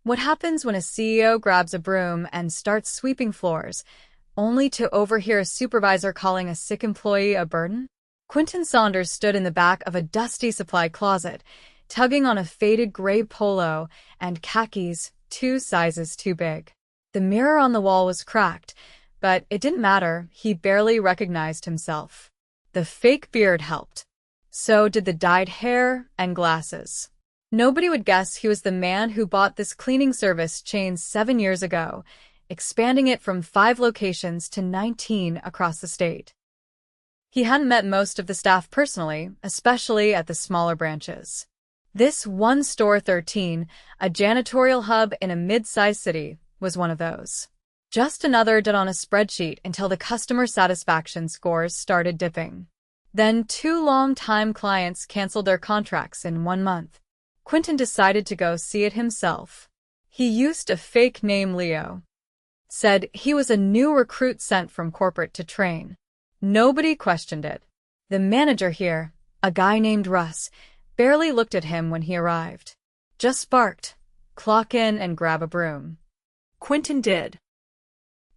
What happens when a CEO grabs a broom and starts sweeping floors, only to overhear a supervisor calling a sick employee a burden? Quentin Saunders stood in the back of a dusty supply closet, tugging on a faded gray polo and khakis 2 sizes too big. The mirror on the wall was cracked, but it didn't matter. He barely recognized himself. The fake beard helped. So did the dyed hair and glasses. Nobody would guess he was the man who bought this cleaning service chain 7 years ago, expanding it from 5 locations to 19 across the state. He hadn't met most of the staff personally, especially at the smaller branches. This one store 13, a janitorial hub in a mid-sized city, was one of those. Just another dot on a spreadsheet until the customer satisfaction scores started dipping. Then 2 long-time clients canceled their contracts in 1 month. Quentin decided to go see it himself. He used a fake name Leo. Said he was a new recruit sent from corporate to train. Nobody questioned it. The manager here, a guy named Russ, barely looked at him when he arrived. Just barked, "Clock in and grab a broom." Quentin did.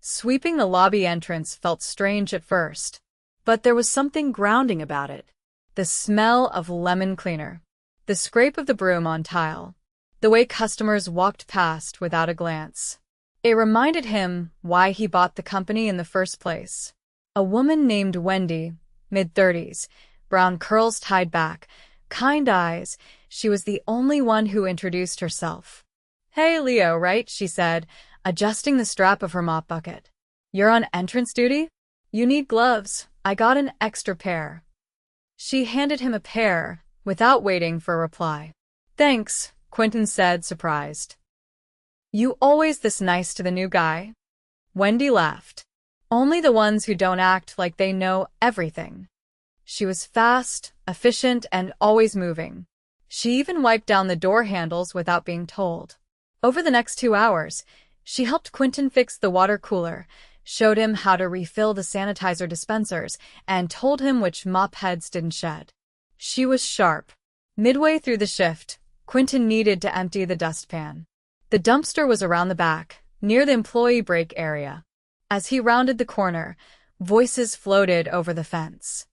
Sweeping the lobby entrance felt strange at first, but there was something grounding about it. The smell of lemon cleaner. The scrape of the broom on tile. The way customers walked past without a glance. It reminded him why he bought the company in the first place. A woman named Wendy, mid-30s, brown curls tied back, kind eyes. She was the only one who introduced herself. "Hey, Leo, right?" she said, adjusting the strap of her mop bucket. "You're on entrance duty? You need gloves. I got an extra pair." She handed him a pair, without waiting for a reply. "Thanks," Quentin said, surprised. "You always this nice to the new guy?" Wendy laughed. "Only the ones who don't act like they know everything." She was fast, efficient, and always moving. She even wiped down the door handles without being told. Over the next 2 hours, she helped Quentin fix the water cooler, showed him how to refill the sanitizer dispensers, and told him which mop heads didn't shed. She was sharp. Midway through the shift, Quentin needed to empty the dustpan. The dumpster was around the back, near the employee break area. As he rounded the corner, voices floated over the fence.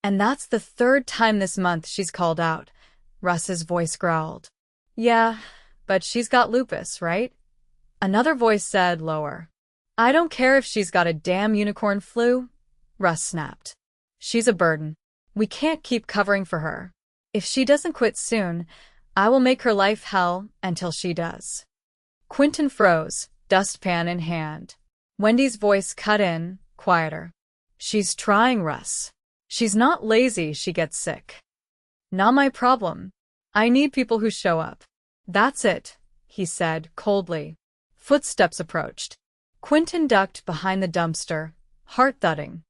"And that's the 3rd time this month she's called out," Russ's voice growled. "Yeah, but she's got lupus, right?" Another voice said lower. "I don't care if she's got a damn unicorn flu," Russ snapped. "She's a burden. We can't keep covering for her. If she doesn't quit soon, I will make her life hell until she does." Quentin froze, dustpan in hand. Wendy's voice cut in, quieter. "She's trying, Russ. She's not lazy, she gets sick." "Not my problem. I need people who show up." "That's it," he said, coldly. Footsteps approached. Quentin ducked behind the dumpster, heart thudding.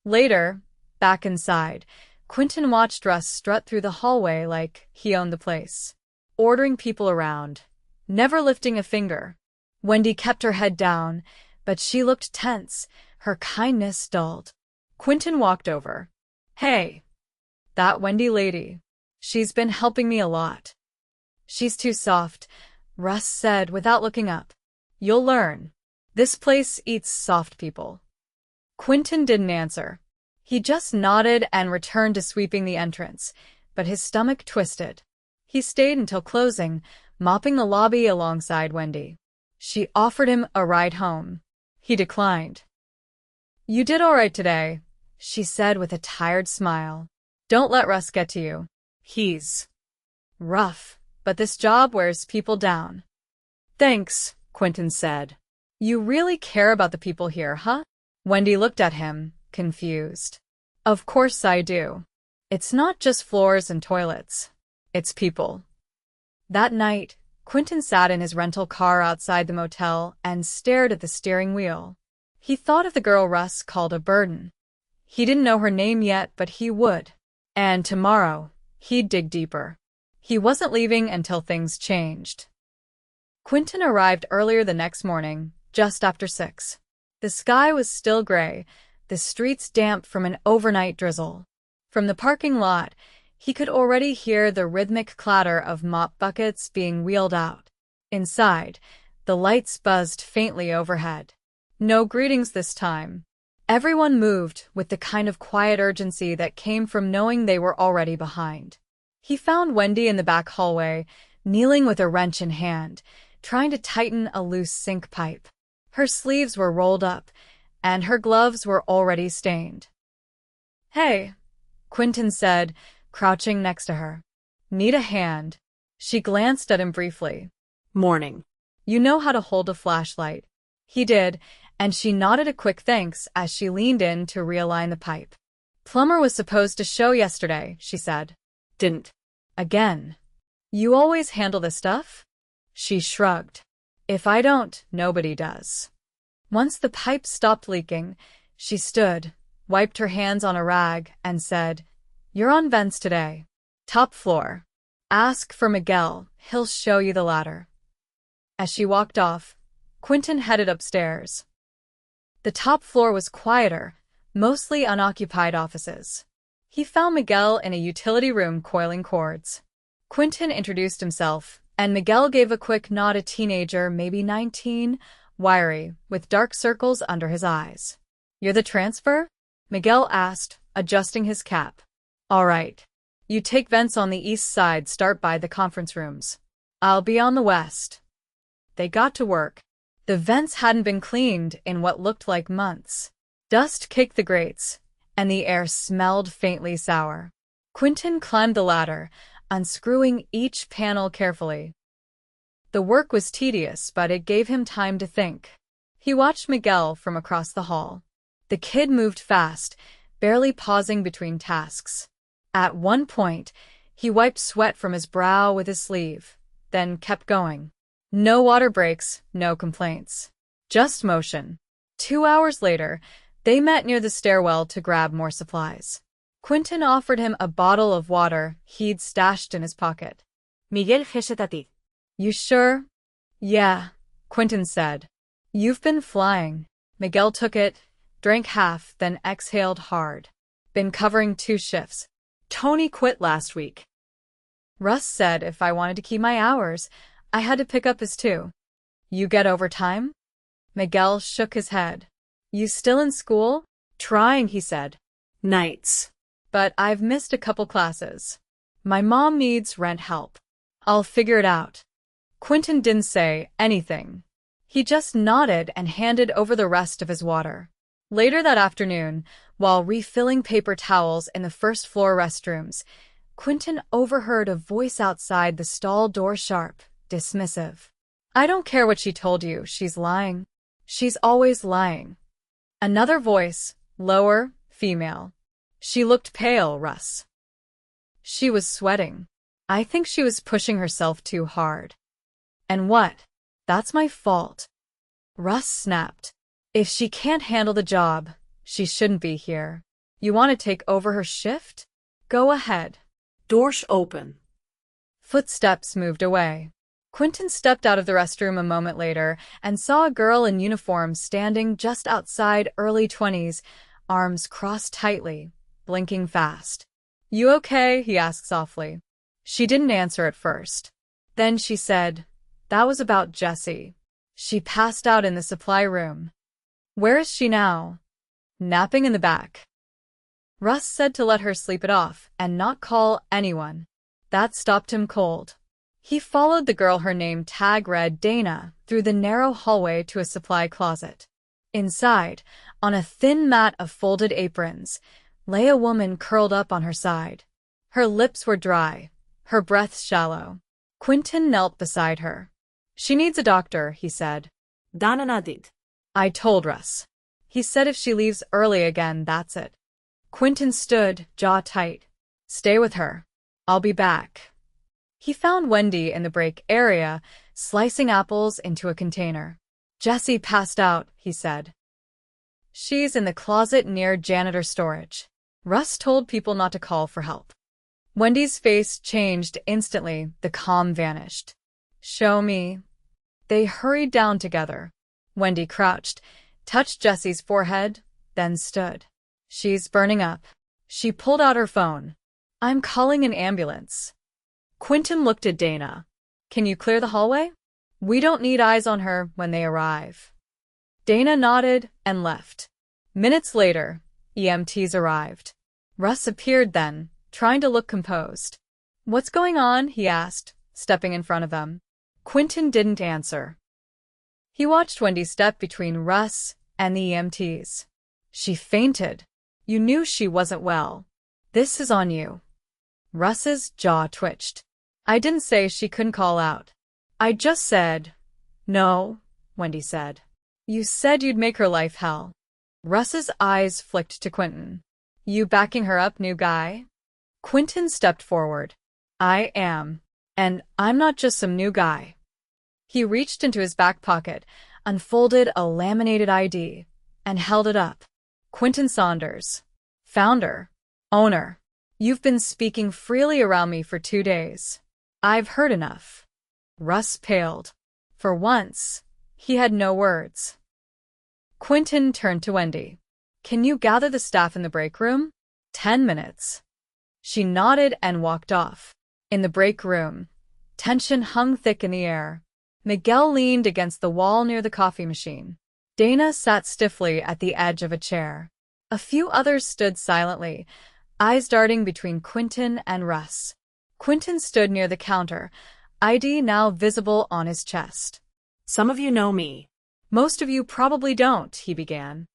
Later, back inside, Quentin watched Russ strut through the hallway like he owned the place, ordering people around, never lifting a finger. Wendy kept her head down, but she looked tense, her kindness dulled. Quentin walked over. "Hey, that Wendy lady. She's been helping me a lot." "She's too soft," Russ said without looking up. "You'll learn. This place eats soft people." Quentin didn't answer. He just nodded and returned to sweeping the entrance, but his stomach twisted. He stayed until closing, mopping the lobby alongside Wendy. She offered him a ride home. He declined. "You did all right today," she said with a tired smile. "Don't let Russ get to you. He's rough, but this job wears people down." "Thanks," Quentin said. "You really care about the people here, huh?" Wendy looked at him, confused. "Of course I do. It's not just floors and toilets. It's people." That night, Quentin sat in his rental car outside the motel and stared at the steering wheel. He thought of the girl Russ called a burden. He didn't know her name yet, but he would. And tomorrow, he'd dig deeper. He wasn't leaving until things changed. Quentin arrived earlier the next morning, just after 6. The sky was still gray, the streets damp from an overnight drizzle. From the parking lot, He could already hear the rhythmic clatter of mop buckets being wheeled out. Inside, the lights buzzed faintly overhead. No greetings this time. Everyone moved with the kind of quiet urgency that came from knowing they were already behind. He found Wendy in the back hallway, kneeling with a wrench in hand, trying to tighten a loose sink pipe. Her sleeves were rolled up, and her gloves were already stained. "Hey," Quentin said, crouching next to her. "Need a hand?" She glanced at him briefly. "Morning." "You know how to hold a flashlight." He did, and she nodded a quick thanks as she leaned in to realign the pipe. "Plumber was supposed to show yesterday," she said. "Didn't." "Again. You always handle this stuff?" She shrugged. "If I don't, nobody does." Once the pipe stopped leaking, she stood, wiped her hands on a rag, and said, "You're on vents today. Top floor. Ask for Miguel, he'll show you the ladder." As she walked off, Quentin headed upstairs. The top floor was quieter, mostly unoccupied offices. He found Miguel in a utility room coiling cords. Quentin introduced himself, and Miguel gave a quick nod. A teenager, maybe 19, wiry, with dark circles under his eyes. "You're the transfer?" Miguel asked, adjusting his cap. "All right. You take vents on the east side, start by the conference rooms. I'll be on the west." They got to work. The vents hadn't been cleaned in what looked like months. Dust caked the grates, and the air smelled faintly sour. Quentin climbed the ladder, unscrewing each panel carefully. The work was tedious, but it gave him time to think. He watched Miguel from across the hall. The kid moved fast, barely pausing between tasks. At one point, he wiped sweat from his brow with his sleeve, then kept going. No water breaks, no complaints. Just motion. 2 hours later, they met near the stairwell to grab more supplies. Quentin offered him a bottle of water he'd stashed in his pocket. "Miguel Geshetati." "You sure?" "Yeah," Quentin said. "You've been flying." Miguel took it, drank half, then exhaled hard. "Been covering 2 shifts. Tony quit last week. Russ said if I wanted to keep my hours, I had to pick up his 2. You get overtime?" Miguel shook his head. "You still in school?" "Trying," he said. "Nights. "But I've missed a couple classes. My mom needs rent help. I'll figure it out." Quentin didn't say anything. He just nodded and handed over the rest of his water. Later that afternoon, while refilling paper towels in the first-floor restrooms, Quentin overheard a voice outside the stall door, sharp, dismissive. "I don't care what she told you, she's lying. She's always lying." Another voice, lower, female. "She looked pale, Russ." She was sweating. "I think she was pushing herself too hard." "And what? That's my fault." Russ snapped. "If she can't handle the job, she shouldn't be here. You want to take over her shift? Go ahead." Doors open. Footsteps moved away. Quentin stepped out of the restroom a moment later and saw a girl in uniform standing just outside, early 20s, arms crossed tightly, blinking fast. "You okay?" he asked softly. She didn't answer at first. Then she said, "That was about Jessie. She passed out in the supply room." "Where is she now?" "Napping in the back." Russ said to let her sleep it off and not call anyone. That stopped him cold. He followed the girl, her name tag read Dana, through the narrow hallway to a supply closet. Inside, on a thin mat of folded aprons, lay a woman curled up on her side. Her lips were dry, her breath shallow. Quentin knelt beside her. "She needs a doctor," he said. Dana did. "I told Russ. He said if she leaves early again, that's it." Quentin stood, jaw tight. "Stay with her. I'll be back." He found Wendy in the break area, slicing apples into a container. "Jessie passed out," he said. "She's in the closet near janitor storage. Russ told people not to call for help." Wendy's face changed instantly, the calm vanished. "Show me." They hurried down together. Wendy crouched, touched Jessie's forehead, then stood. "She's burning up." She pulled out her phone. I'm calling an ambulance. Quentin looked at Dana. Can you clear the hallway? We don't need eyes on her when they arrive. Dana nodded and left. Minutes later, EMTs arrived. Russ appeared then, trying to look composed. What's going on? He asked, stepping in front of them. Quentin didn't answer. He watched Wendy step between Russ and the EMTs. She fainted. You knew she wasn't well. This is on you. Russ's jaw twitched. I didn't say she couldn't call out. I just said, no, Wendy said. You said you'd make her life hell. Russ's eyes flicked to Quentin. You backing her up, new guy? Quentin stepped forward. I am. And I'm not just some new guy. He reached into his back pocket, unfolded a laminated ID, and held it up. Quentin Saunders. Founder. Owner. You've been speaking freely around me for 2 days. I've heard enough. Russ paled. For once, he had no words. Quentin turned to Wendy. Can you gather the staff in the break room? 10 minutes. She nodded and walked off. In the break room, tension hung thick in the air. Miguel leaned against the wall near the coffee machine. Dana sat stiffly at the edge of a chair. A few others stood silently, eyes darting between Quentin and Russ. Quentin stood near the counter, ID now visible on his chest. Some of you know me. Most of you probably don't, he began.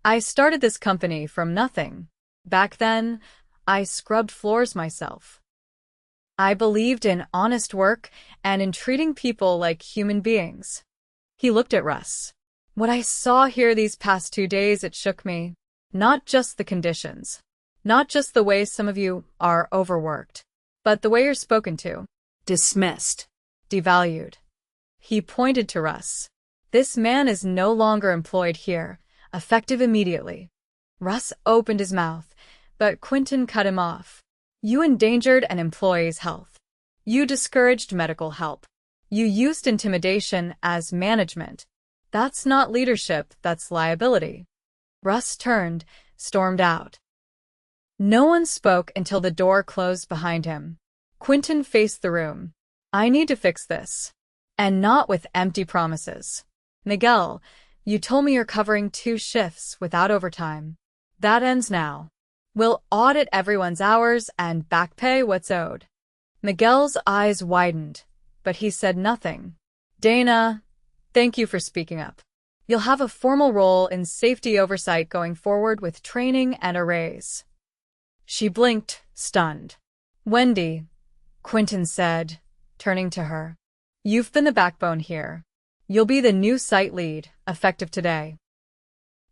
I started this company from nothing. Back then, I scrubbed floors myself. I believed in honest work and in treating people like human beings. He looked at Russ. What I saw here these past 2 days, it shook me. Not just the conditions. Not just the way some of you are overworked. But the way you're spoken to. Dismissed. Devalued. He pointed to Russ. This man is no longer employed here, effective immediately. Russ opened his mouth, but Quentin cut him off. You endangered an employee's health. You discouraged medical help. You used intimidation as management. That's not leadership, that's liability. Russ turned, stormed out. No one spoke until the door closed behind him. Quentin faced the room. I need to fix this. And not with empty promises. Miguel, you told me you're covering 2 shifts without overtime. That ends now. We'll audit everyone's hours and back pay what's owed. Miguel's eyes widened, but he said nothing. Dana, thank you for speaking up. You'll have a formal role in safety oversight going forward with training and a raise. She blinked, stunned. Wendy, Quentin said, turning to her. You've been the backbone here. You'll be the new site lead, effective today.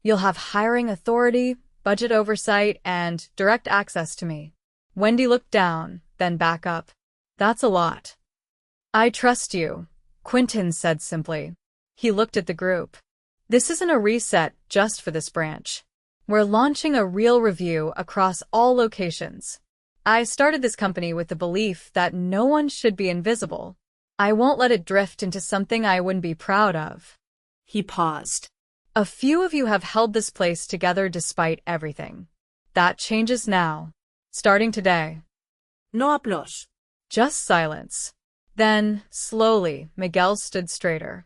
You'll have hiring authority, budget oversight, and direct access to me. Wendy looked down, then back up. That's a lot. I trust you, Quentin said simply. He looked at the group. This isn't a reset just for this branch. We're launching a real review across all locations. I started this company with the belief that no one should be invisible. I won't let it drift into something I wouldn't be proud of. He paused. A few of you have held this place together despite everything. That changes now. Starting today. No aplausos. Just silence. Then, slowly, Miguel stood straighter.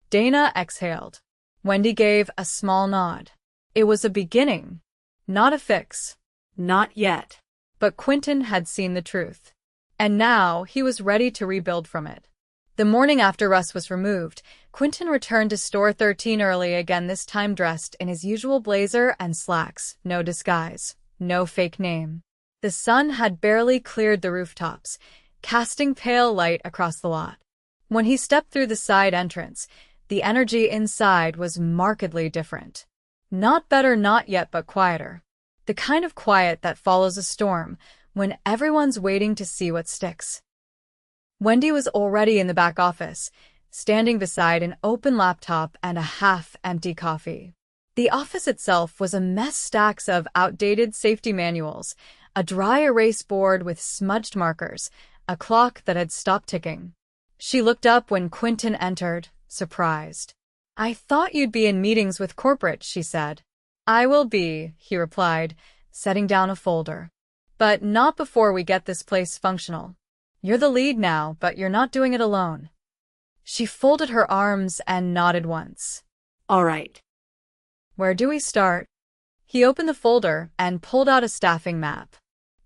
Dana exhaled. Wendy gave a small nod. It was a beginning, not a fix. Not yet. But Quentin had seen the truth. And now he was ready to rebuild from it. The morning after Russ was removed, Quentin returned to store 13 early again, this time dressed in his usual blazer and slacks, no disguise, no fake name. The sun had barely cleared the rooftops, casting pale light across the lot. When he stepped through the side entrance, the energy inside was markedly different. Not better, not yet, but quieter. The kind of quiet that follows a storm, when everyone's waiting to see what sticks. Wendy was already in the back office, standing beside an open laptop and a half-empty coffee. The office itself was a mess, stacks of outdated safety manuals, a dry erase board with smudged markers, a clock that had stopped ticking. She looked up when Quentin entered, surprised. I thought you'd be in meetings with corporate, she said. I will be, he replied, setting down a folder. But not before we get this place functional. You're the lead now, but you're not doing it alone. She folded her arms and nodded once. All right. Where do we start? He opened the folder and pulled out a staffing map.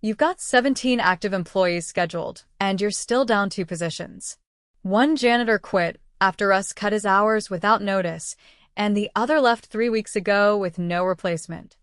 You've got 17 active employees scheduled, and you're still down 2 positions. One janitor quit after Russ cut his hours without notice, and the other left 3 weeks ago with no replacement.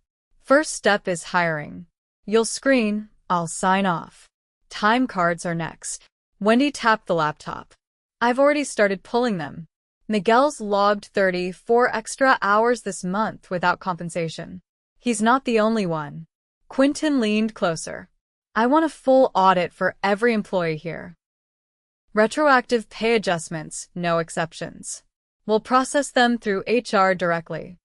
First step is hiring. You'll screen, I'll sign off. Time cards are next. Wendy tapped the laptop. I've already started pulling them. Miguel's logged 34 extra hours this month without compensation. He's not the only one. Quentin leaned closer. I want a full audit for every employee here. Retroactive pay adjustments, no exceptions. We'll process them through HR directly.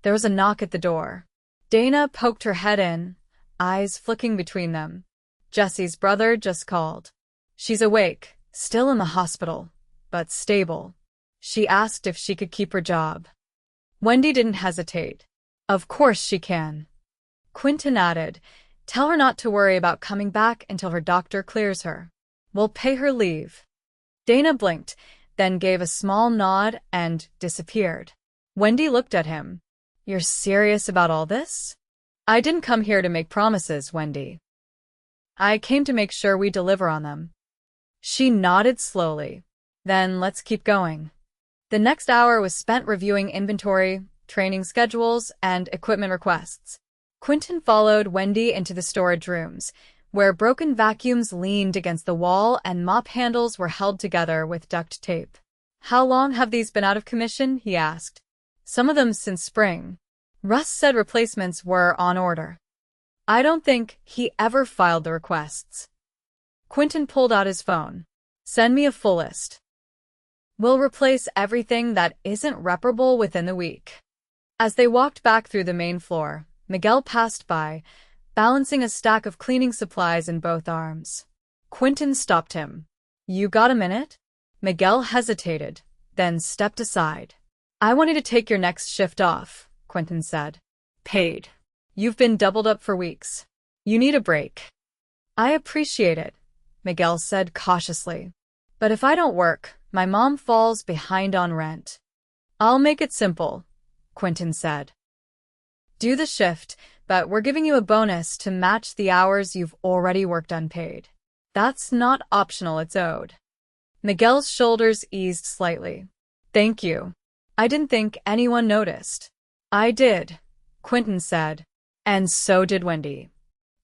There was a knock at the door. Dana poked her head in, eyes flicking between them. Jesse's brother just called. She's awake, still in the hospital, but stable. She asked if she could keep her job. Wendy didn't hesitate. Of course she can. Quentin added, tell her not to worry about coming back until her doctor clears her. We'll pay her leave. Dana blinked, then gave a small nod and disappeared. Wendy looked at him. You're serious about all this? I didn't come here to make promises, Wendy. I came to make sure we deliver on them. She nodded slowly. Then let's keep going. The next hour was spent reviewing inventory, training schedules, and equipment requests. Quentin followed Wendy into the storage rooms, where broken vacuums leaned against the wall and mop handles were held together with duct tape. How long have these been out of commission? He asked. Some of them since spring. Russ said replacements were on order. I don't think he ever filed the requests. Quentin pulled out his phone. Send me a full list. We'll replace everything that isn't reparable within the week. As they walked back through the main floor, Miguel passed by, balancing a stack of cleaning supplies in both arms. Quentin stopped him. You got a minute? Miguel hesitated, then stepped aside. I want you to take your next shift off, Quentin said. Paid. You've been doubled up for weeks. You need a break. I appreciate it, Miguel said cautiously. But if I don't work, my mom falls behind on rent. I'll make it simple, Quentin said. Do the shift, but we're giving you a bonus to match the hours you've already worked unpaid. That's not optional, it's owed. Miguel's shoulders eased slightly. Thank you. I didn't think anyone noticed. I did, Quentin said. And so did Wendy.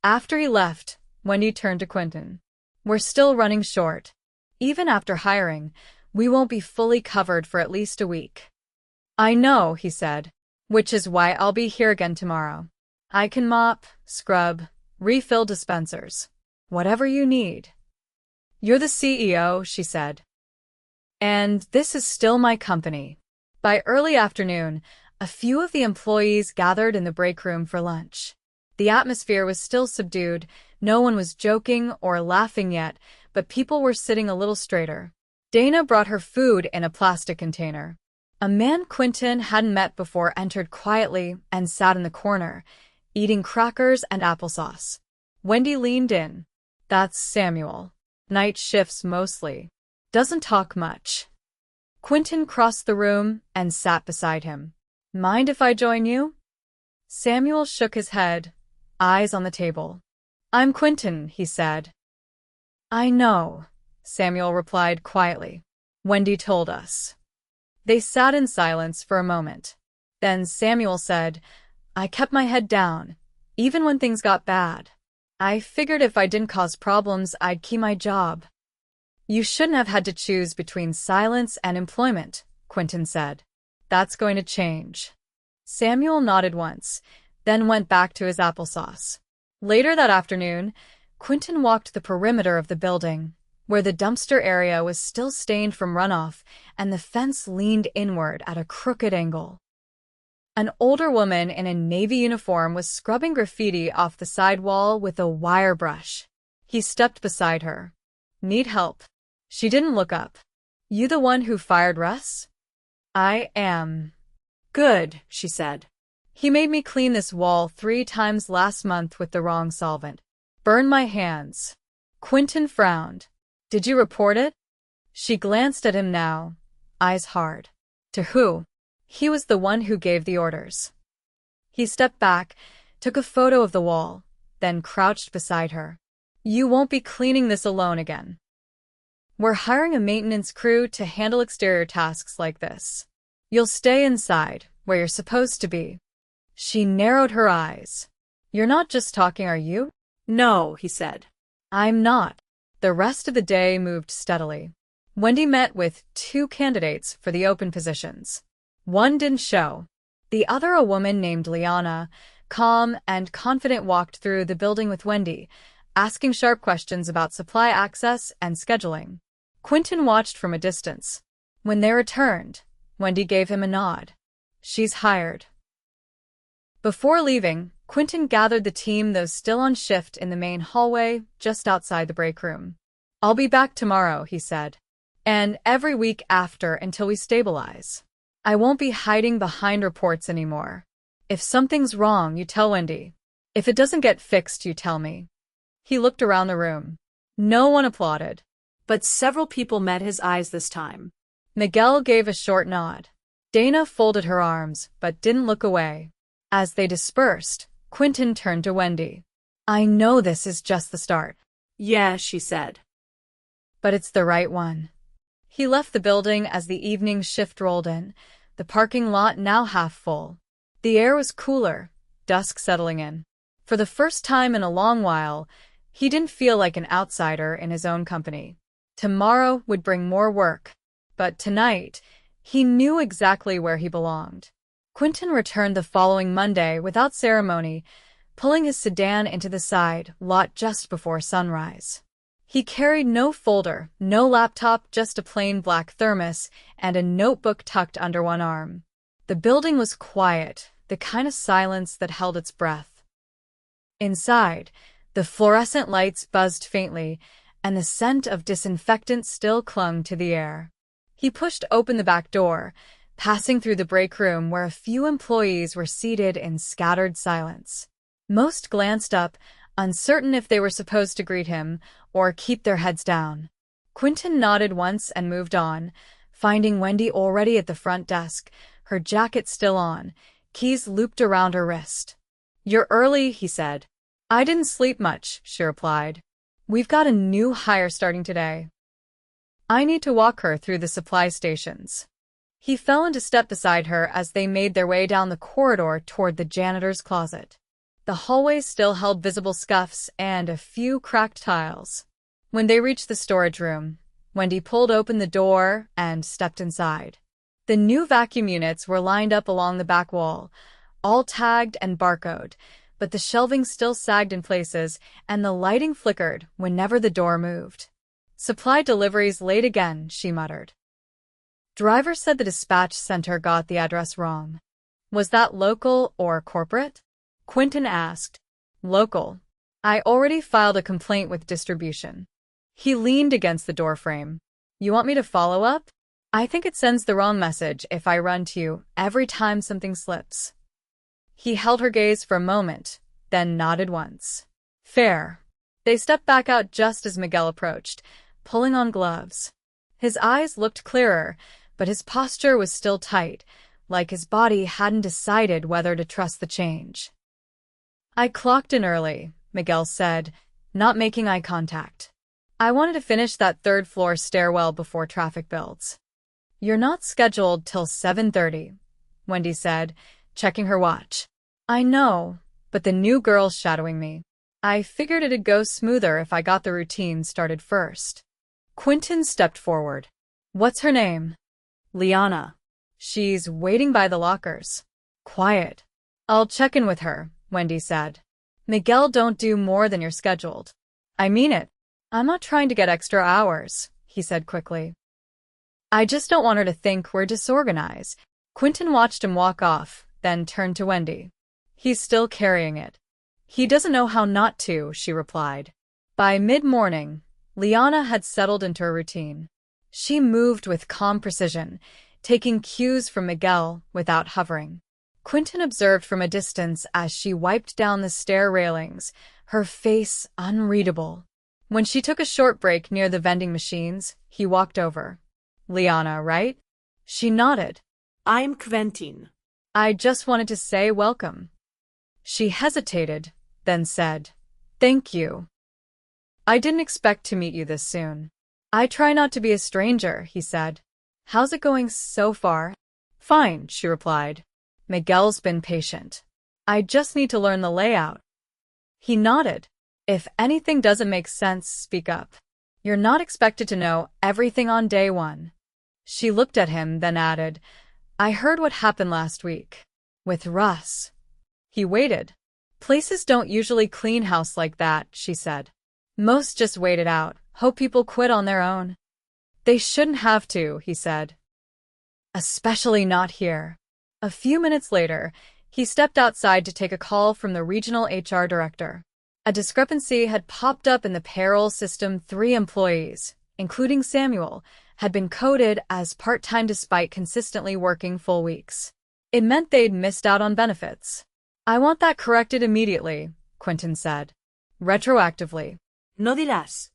After he left, Wendy turned to Quentin. We're still running short. Even after hiring, we won't be fully covered for at least a week. I know, he said, which is why I'll be here again tomorrow. I can mop, scrub, refill dispensers. Whatever you need. You're the CEO, she said. And this is still my company. By early afternoon, a few of the employees gathered in the break room for lunch. The atmosphere was still subdued, no one was joking or laughing yet, but people were sitting a little straighter. Dana brought her food in a plastic container. A man Quentin hadn't met before entered quietly and sat in the corner, eating crackers and applesauce. Wendy leaned in. That's Samuel. Night shifts mostly. Doesn't talk much. Quentin crossed the room and sat beside him. Mind if I join you? Samuel shook his head, eyes on the table. I'm Quentin, he said. I know, Samuel replied quietly. Wendy told us. They sat in silence for a moment. Then Samuel said, I kept my head down, even when things got bad. I figured if I didn't cause problems, I'd keep my job. You shouldn't have had to choose between silence and employment, Quentin said. That's going to change. Samuel nodded once, then went back to his applesauce. Later that afternoon, Quentin walked the perimeter of the building, where the dumpster area was still stained from runoff and the fence leaned inward at a crooked angle. An older woman in a navy uniform was scrubbing graffiti off the sidewall with a wire brush. He stepped beside her. Need help? She didn't look up. You the one who fired Russ? I am. Good, she said. He made me clean this wall 3 times last month with the wrong solvent. Burn my hands. Quentin frowned. Did you report it? She glanced at him now, eyes hard. To who? He was the one who gave the orders. He stepped back, took a photo of the wall, then crouched beside her. You won't be cleaning this alone again. We're hiring a maintenance crew to handle exterior tasks like this. You'll stay inside, where you're supposed to be. She narrowed her eyes. You're not just talking, are you? No, he said. I'm not. The rest of the day moved steadily. Wendy met with 2 candidates for the open positions. One didn't show. The other, a woman named Liana, calm and confident, walked through the building with Wendy, asking sharp questions about supply access and scheduling. Quentin watched from a distance. When they returned, Wendy gave him a nod. She's hired. Before leaving, Quentin gathered the team, those still on shift, in the main hallway just outside the break room. I'll be back tomorrow, he said. And every week after until we stabilize. I won't be hiding behind reports anymore. If something's wrong, you tell Wendy. If it doesn't get fixed, you tell me. He looked around the room. No one applauded. But several people met his eyes this time. Miguel gave a short nod. Dana folded her arms, but didn't look away. As they dispersed, Quentin turned to Wendy. I know this is just the start. Yeah, she said. But it's the right one. He left the building as the evening shift rolled in, the parking lot now half full. The air was cooler, dusk settling in. For the first time in a long while, he didn't feel like an outsider in his own company. Tomorrow would bring more work, but tonight, he knew exactly where he belonged. Quentin returned the following Monday without ceremony, pulling his sedan into the side lot just before sunrise. He carried no folder, no laptop, just a plain black thermos and a notebook tucked under one arm. The building was quiet, the kind of silence that held its breath. Inside, the fluorescent lights buzzed faintly, and the scent of disinfectant still clung to the air. He pushed open the back door, passing through the break room where a few employees were seated in scattered silence. Most glanced up, uncertain if they were supposed to greet him or keep their heads down. Quentin nodded once and moved on, finding Wendy already at the front desk, her jacket still on, keys looped around her wrist. You're early, he said. I didn't sleep much, she replied. We've got a new hire starting today. I need to walk her through the supply stations. He fell into step beside her as they made their way down the corridor toward the janitor's closet. The hallway still held visible scuffs and a few cracked tiles. When they reached the storage room, Wendy pulled open the door and stepped inside. The new vacuum units were lined up along the back wall, all tagged and barcoded, but the shelving still sagged in places and the lighting flickered whenever the door moved. Supply deliveries late again, she muttered. Driver said the dispatch center got the address wrong. Was that local or corporate? Quentin asked. Local. I already filed a complaint with distribution. He leaned against the doorframe. You want me to follow up? I think it sends the wrong message if I run to you every time something slips. He held her gaze for a moment, then nodded once. Fair. They stepped back out just as Miguel approached, pulling on gloves. His eyes looked clearer, but his posture was still tight, like his body hadn't decided whether to trust the change. I clocked in early, Miguel said, not making eye contact. I wanted to finish that third-floor stairwell before traffic builds. You're not scheduled till 7:30, Wendy said, checking her watch. I know, but the new girl's shadowing me. I figured it'd go smoother if I got the routine started first. Quentin stepped forward. What's her name? Liana. She's waiting by the lockers. Quiet. I'll check in with her, Wendy said. Miguel, don't do more than you're scheduled. I mean it. I'm not trying to get extra hours, he said quickly. I just don't want her to think we're disorganized. Quentin watched him walk off, then turned to Wendy. He's still carrying it. He doesn't know how not to, she replied. By mid-morning, Liana had settled into her routine. She moved with calm precision, taking cues from Miguel without hovering. Quentin observed from a distance as she wiped down the stair railings, her face unreadable. When she took a short break near the vending machines, he walked over. "Liana, right?" She nodded. "I'm Quentin." "I just wanted to say welcome." She hesitated, then said, "Thank you. I didn't expect to meet you this soon." "I try not to be a stranger," he said. "How's it going so far?" "Fine," she replied. "Miguel's been patient. I just need to learn the layout." He nodded. "If anything doesn't make sense, speak up. You're not expected to know everything on day one." She looked at him, then added, "I heard what happened last week. With Russ." He waited. "Places don't usually clean house like that," she said. "Most just wait it out, hope people quit on their own." "They shouldn't have to," he said. "Especially not here." A few minutes later, he stepped outside to take a call from the regional HR director. A discrepancy had popped up in the payroll system. 3 employees, including Samuel, had been coded as part-time despite consistently working full weeks. It meant they'd missed out on benefits. "I want that corrected immediately," Quentin said. "Retroactively." "No dirás."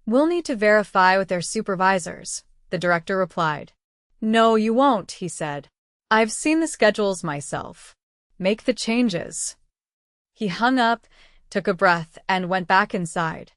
"We'll need to verify with their supervisors," the director replied. "No, you won't," he said. "I've seen the schedules myself. Make the changes." He hung up, took a breath, and went back inside.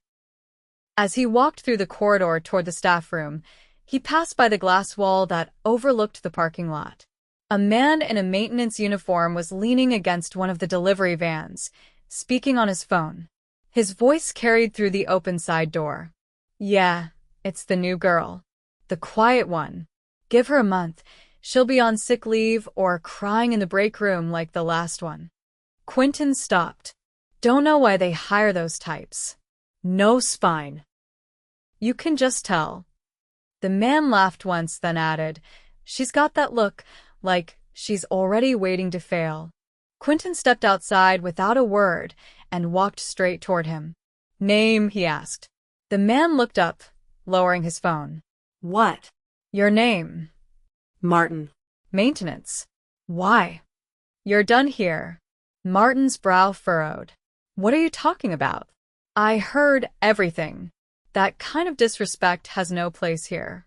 As he walked through the corridor toward the staff room, he passed by the glass wall that overlooked the parking lot. A man in a maintenance uniform was leaning against one of the delivery vans, speaking on his phone. His voice carried through the open side door. "Yeah, it's the new girl. The quiet one. Give her a month. She'll be on sick leave or crying in the break room like the last one." Quentin stopped. "Don't know why they hire those types. No spine. You can just tell." The man laughed once, then added, "She's got that look, like she's already waiting to fail." Quentin stepped outside without a word and walked straight toward him. "Name?" he asked. The man looked up, lowering his phone. "What?" "Your name." "Martin." "Maintenance." "Why?" "You're done here." Martin's brow furrowed. "What are you talking about?" "I heard everything. That kind of disrespect has no place here.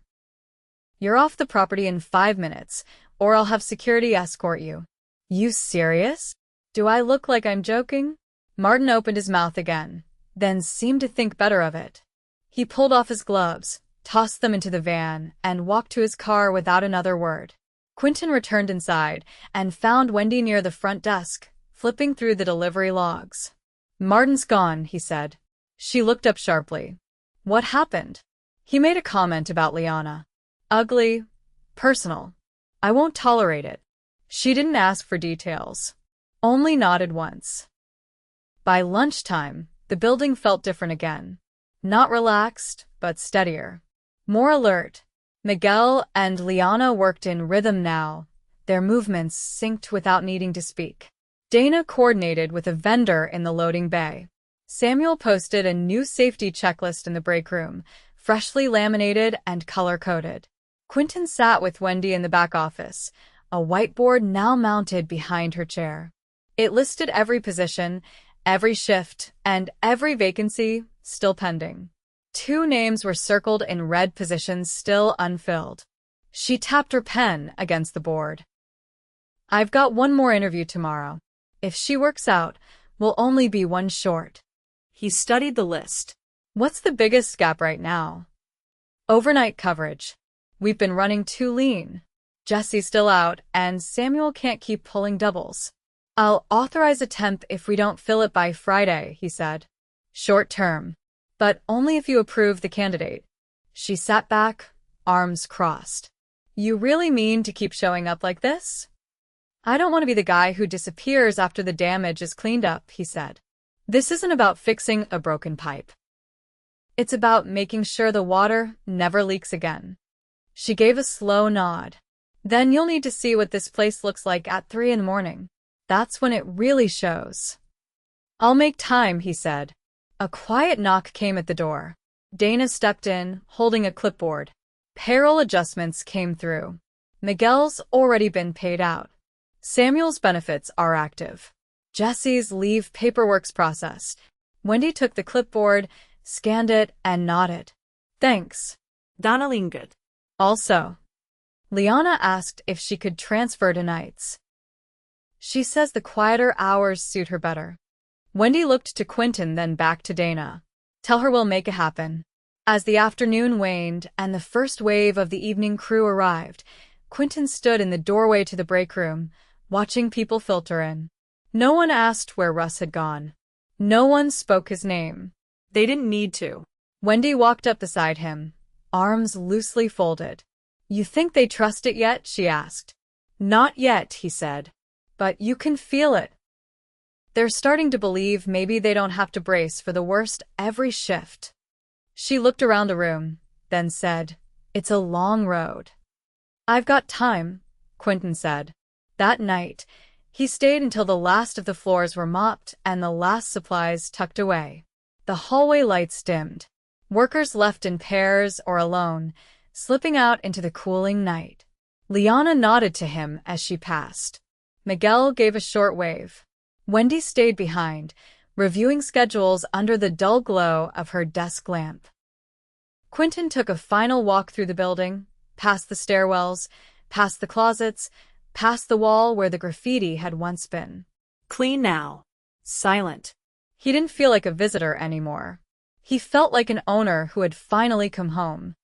You're off the property in 5 minutes, or I'll have security escort you." "You serious? Do I look like I'm joking?" Martin opened his mouth again, then seemed to think better of it. He pulled off his gloves, tossed them into the van, and walked to his car without another word. Quentin returned inside and found Wendy near the front desk, flipping through the delivery logs. "Martin's gone," he said. She looked up sharply. "What happened?" "He made a comment about Liana. Ugly. Personal. I won't tolerate it." She didn't ask for details. Only nodded once. By lunchtime, the building felt different again. Not relaxed, but steadier. More alert. Miguel and Liana worked in rhythm now, their movements synced without needing to speak. Dana coordinated with a vendor in the loading bay. Samuel posted a new safety checklist in the break room, freshly laminated and color-coded. Quentin sat with Wendy in the back office, a whiteboard now mounted behind her chair. It listed every position, every shift, and every vacancy still pending. 2 names were circled in red positions still unfilled. She tapped her pen against the board. "I've got one more interview tomorrow. If she works out, we'll only be 1 short." He studied the list. "What's the biggest gap right now?" "Overnight coverage. We've been running too lean. Jesse's still out, and Samuel can't keep pulling doubles." "I'll authorize a temp if we don't fill it by Friday," he said. "Short term. But only if you approve the candidate." She sat back, arms crossed. "You really mean to keep showing up like this?" "I don't want to be the guy who disappears after the damage is cleaned up," he said. "This isn't about fixing a broken pipe. It's about making sure the water never leaks again." She gave a slow nod. "Then you'll need to see what this place looks like at 3 in the morning. That's when it really shows." "I'll make time," he said. A quiet knock came at the door. Dana stepped in, holding a clipboard. Payroll adjustments came through. Miguel's already been paid out. Samuel's benefits are active. Jesse's leave paperwork's processed. Wendy took the clipboard, scanned it, and nodded. Thanks. Danalingad. Also, Liana asked if she could transfer to nights. She says the quieter hours suit her better. Wendy looked to Quentin, then back to Dana. Tell her we'll make it happen. As the afternoon waned and the first wave of the evening crew arrived, Quentin stood in the doorway to the break room, watching people filter in. No one asked where Russ had gone. No one spoke his name. They didn't need to. Wendy walked up beside him, arms loosely folded. You think they trust it yet? She asked. Not yet, he said. But you can feel it. They're starting to believe maybe they don't have to brace for the worst every shift. She looked around the room, then said, It's a long road. I've got time, Quentin said. That night, he stayed until the last of the floors were mopped and the last supplies tucked away. The hallway lights dimmed. Workers left in pairs or alone, slipping out into the cooling night. Liana nodded to him as she passed. Miguel gave a short wave. Wendy stayed behind, reviewing schedules under the dull glow of her desk lamp. Quentin took a final walk through the building, past the stairwells, past the closets, past the wall where the graffiti had once been. Clean now. Silent. He didn't feel like a visitor anymore. He felt like an owner who had finally come home.